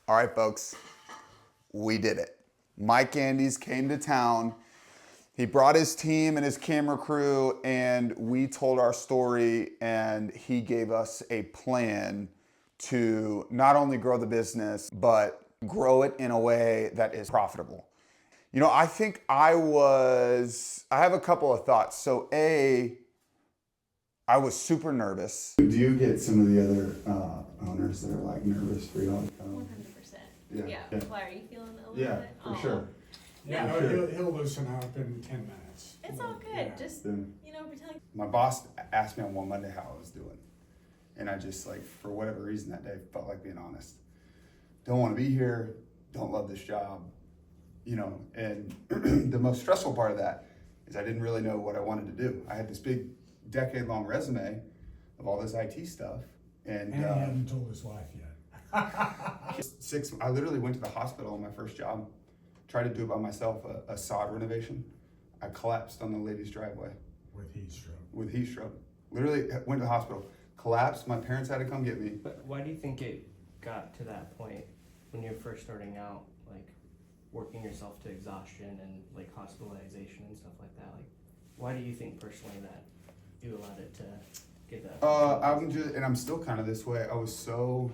All right, folks, we did it. Mike Andes came to town. He brought his team and his camera crew, and we told our story, and he gave us a plan to not only grow the business, but grow it in a way that is profitable. You know, I think I have a couple of thoughts. So I was super nervous. Do you get some of the other owners that are like nervous for y'all to come? 100%. Yeah. Why are you feeling a little bit? For sure. Yeah, no, he'll loosen up in 10 minutes. It's all good. Yeah. Just, pretend. My boss asked me on one Monday how I was doing. And I just, for whatever reason that day, felt like being honest. Don't want to be here. Don't love this job. And the most stressful part of that is I didn't really know what I wanted to do. I had this big decade-long resume of all this IT stuff. And he hadn't told his wife yet. I literally went to the hospital on my first job, tried to do it by myself, a sod renovation. I collapsed on the lady's driveway. With heat stroke. Literally went to the hospital, collapsed. My parents had to come get me. But why do you think it got to that point when you were first starting out, working yourself to exhaustion and hospitalization and stuff like that? Why do you think personally that you allowed it to get that? I'm still kind of this way. I was so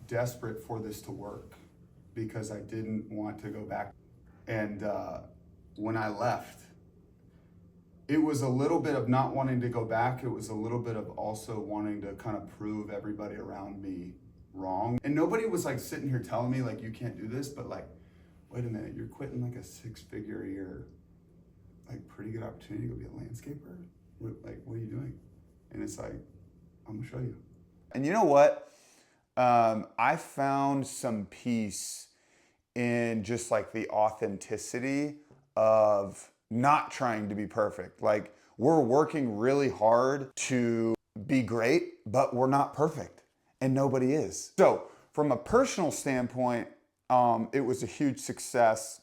desperate for this to work because I didn't want to go back. And when I left, it was a little bit of not wanting to go back. It was a little bit of also wanting to kind of prove everybody around me wrong. And nobody was sitting here telling me you can't do this, but wait a minute, you're quitting a 6-figure a year, pretty good opportunity to go be a landscaper? What are you doing? And it's I'm gonna show you. And you know what? I found some peace in just the authenticity of not trying to be perfect. We're working really hard to be great, but we're not perfect, and nobody is. So from a personal standpoint, it was a huge success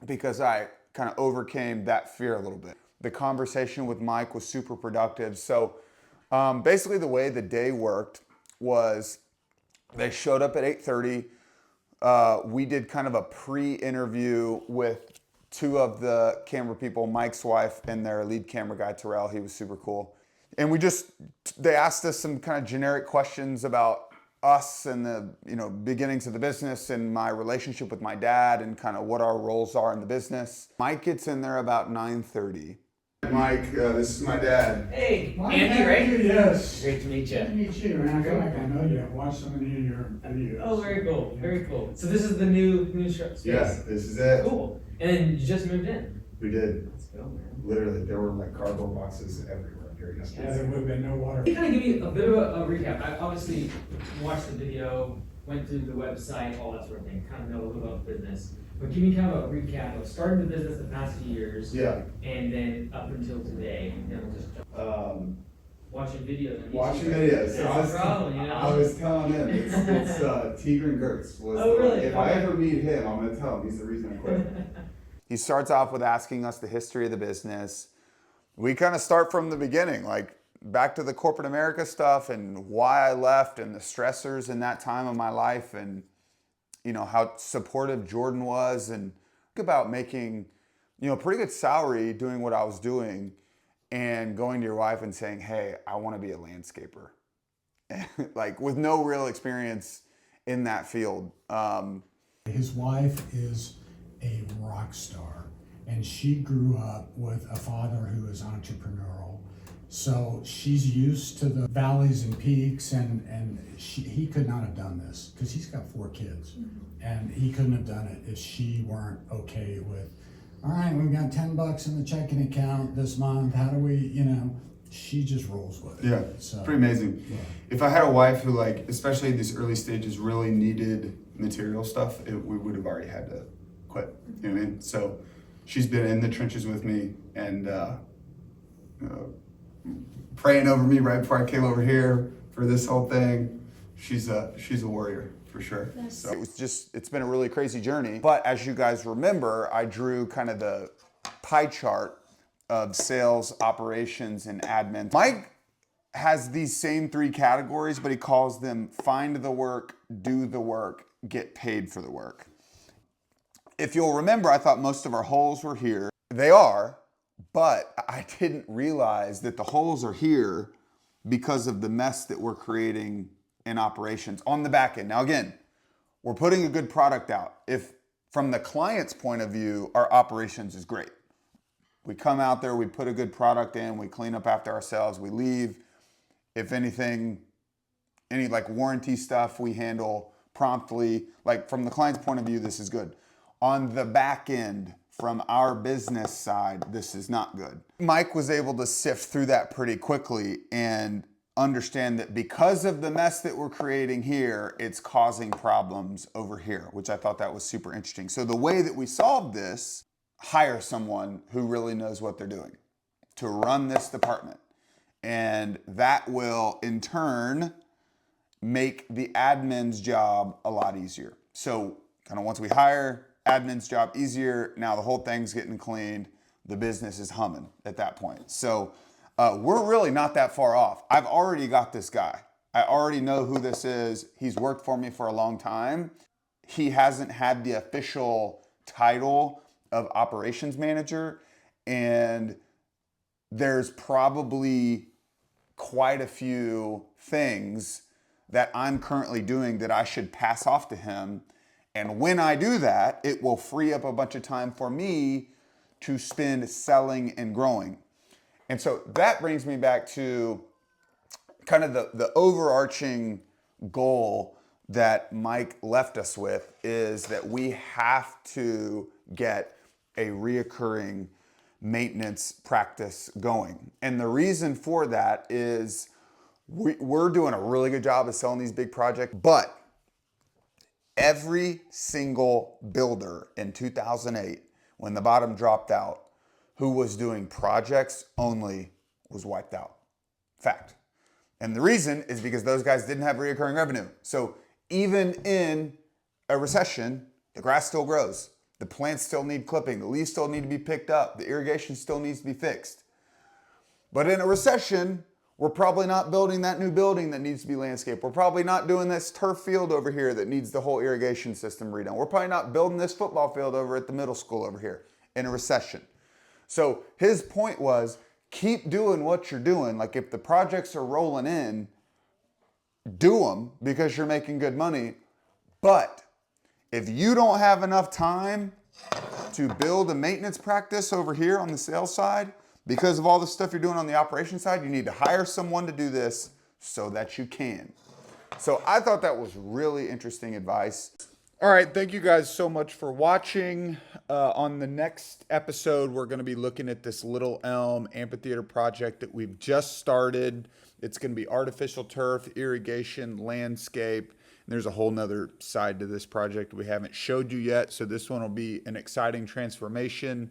because I kind of overcame that fear a little bit. The conversation with Mike was super productive. So basically the way the day worked was they showed up at 8:30. We did kind of a pre-interview with two of the camera people, Mike's wife and their lead camera guy, Terrell. He was super cool. And they asked us some kind of generic questions about us and the beginnings of the business and my relationship with my dad and kind of what our roles are in the business. Mike gets in there about 9:30. Mike, this is my dad. Hey, Mike, Andy, right? Yes. Great to meet you. Good to meet you, man. I feel like I know you. I've watched so many of your videos. Oh, very cool. Very cool. So this is the new space. Yeah, this is it. Cool. And then you just moved in. We did. Let's go, man. Literally, there were cardboard boxes everywhere here yesterday. Yeah, there would have been no water. Can you kind of give me a bit of a recap? I obviously watched the video, went through the website, all that sort of thing, kind of know a little about the business. But give me kind of a recap of starting the business the past few years. Yeah. And then up until today. And we'll just watching videos on YouTube. Watching videos. That's the problem, I was telling him, it's Tigran Gertz. Oh, really? If I ever meet him, I'm going to tell him he's the reason I quit. He starts off with asking us the history of the business. We kind of start from the beginning, back to the corporate America stuff and why I left and the stressors in that time of my life and, how supportive Jordan was and about making, pretty good salary doing what I was doing and going to your wife and saying, hey, I want to be a landscaper. With no real experience in that field. His wife is a rock star, and she grew up with a father who is entrepreneurial. So she's used to the valleys and peaks, and he could not have done this because he's got 4 kids, and he couldn't have done it if she weren't okay with, all right, we've got $10 in the checking account this month. How do we, she just rolls with it. Yeah, so, pretty amazing. Yeah. If I had a wife who, especially in these early stages, really needed material stuff, we would have already had to quit. You know what I mean? So she's been in the trenches with me and praying over me right before I came over here for this whole thing. She's a warrior for sure. Yes. So it's been a really crazy journey. But as you guys remember, I drew kind of the pie chart of sales, operations, and admin. Mike has these same 3 categories, but he calls them find the work, do the work, get paid for the work. If you'll remember, I thought most of our holes were here. They are, but I didn't realize that the holes are here because of the mess that we're creating in operations on the back end. Now again, we're putting a good product out. If from the client's point of view, our operations is great. We come out there, we put a good product in, we clean up after ourselves, we leave. If anything, any like warranty stuff we handle promptly. Like from the client's point of view, this is good. On the back end, from our business side, this is not good. Mike was able to sift through that pretty quickly and understand that because of the mess that we're creating here, it's causing problems over here, which I thought that was super interesting. So the way that we solved this, hire someone who really knows what they're doing to run this department. And that will in turn make the admin's job a lot easier. So kind of once we hire, admin's job easier, now the whole thing's getting cleaned, the business is humming at that point. So we're really not that far off. I've already got this guy. I already know who this is. He's worked for me for a long time. He hasn't had the official title of operations manager, and there's probably quite a few things that I'm currently doing that I should pass off to him. And when I do that, it will free up a bunch of time for me to spend selling and growing. And so that brings me back to kind of the overarching goal that Mike left us with, is that we have to get a reoccurring maintenance practice going. And the reason for that is we're doing a really good job of selling these big projects, but every single builder in 2008, when the bottom dropped out, who was doing projects only was wiped out. Fact. And the reason is because those guys didn't have recurring revenue. So even in a recession, the grass still grows. The plants still need clipping. The leaves still need to be picked up. The irrigation still needs to be fixed. But in a recession, we're probably not building that new building that needs to be landscaped. We're probably not doing this turf field over here that needs the whole irrigation system redone. We're probably not building this football field over at the middle school over here in a recession. So his point was, keep doing what you're doing. Like if the projects are rolling in, do them because you're making good money. But if you don't have enough time to build a maintenance practice over here on the sales side, because of all the stuff you're doing on the operation side, you need to hire someone to do this so that you can. So I thought that was really interesting advice. All right, thank you guys so much for watching. On the next episode, we're going to be looking at this Little Elm amphitheater project that we've just started. It's going to be artificial turf, irrigation, landscape. And there's a whole nother side to this project we haven't showed you yet. So this one will be an exciting transformation.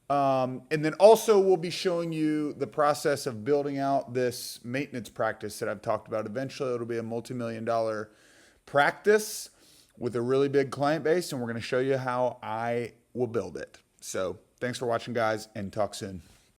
And then also we'll be showing you the process of building out this maintenance practice that I've talked about. Eventually it'll be a multi-million-dollar practice with a really big client base, and we're going to show you how I will build it. So thanks for watching, guys, and talk soon.